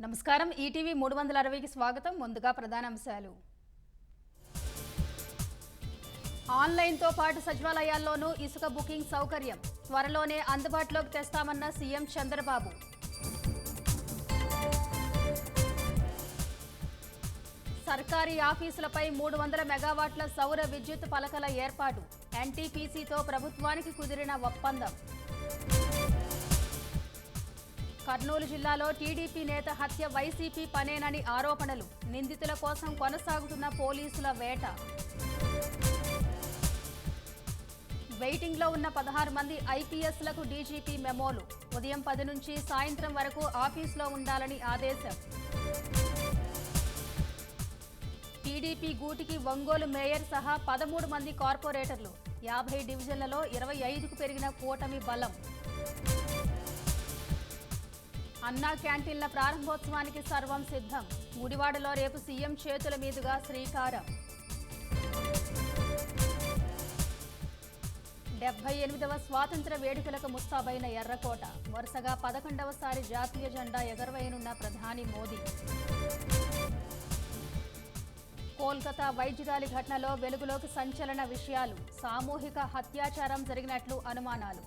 నమస్కారం ఈటీవీ 360కి స్వాగతం. ముందుగా ప్రధానాంశాలు. ఆన్లైన్తో పాటు సచివాలయాల్లోనూ ఇసుక బుకింగ్ సౌకర్యం త్వరలోనే అందుబాటులోకి తెస్తామన్న సీఎం చంద్రబాబు. సర్కారీ ఆఫీసులపై 300 మెగావాట్ల సౌర విద్యుత్ పలకల ఏర్పాటు ఎన్టీపీసీతో ప్రభుత్వానికి కుదిరిన ఒప్పందం. కర్నూలు జిల్లాలో టీడీపీ నేత హత్య వైసీపీ పనేనని ఆరోపణలు. నిందితుల కోసం కొనసాగుతున్న పోలీసుల వేట. వెయిటింగ్లో ఉన్న 16 మంది ఐపీఎస్లకు డీజీపీ మెమోలు. ఉదయం 10 నుంచి సాయంత్రం వరకు ఆఫీసులో ఉండాలని ఆదేశం. టీడీపీ గూటికి ఒంగోలు మేయర్ సహా 13 మంది కార్పొరేటర్లు. 50 డివిజన్లలో 25కు పెరిగిన కూటమి బలం. అన్నా క్యాంటీన్ల ప్రారంభోత్సవానికి సర్వం సిద్ధం. గుడివాడలో రేపు సీఎం చేతుల మీదుగా శ్రీకారం. 78వ స్వాతంత్ర వేడుకలకు ముస్తాబైన ఎర్రకోట. వరుసగా 11వసారి జాతీయ జెండా ఎగరవేయనున్న ప్రధాని మోదీ. కోల్కతా వైద్యురాలి ఘటనలో వెలుగులోకి సంచలన విషయాలు. సామూహిక హత్యాచారం జరిగినట్లు అనుమానాలు.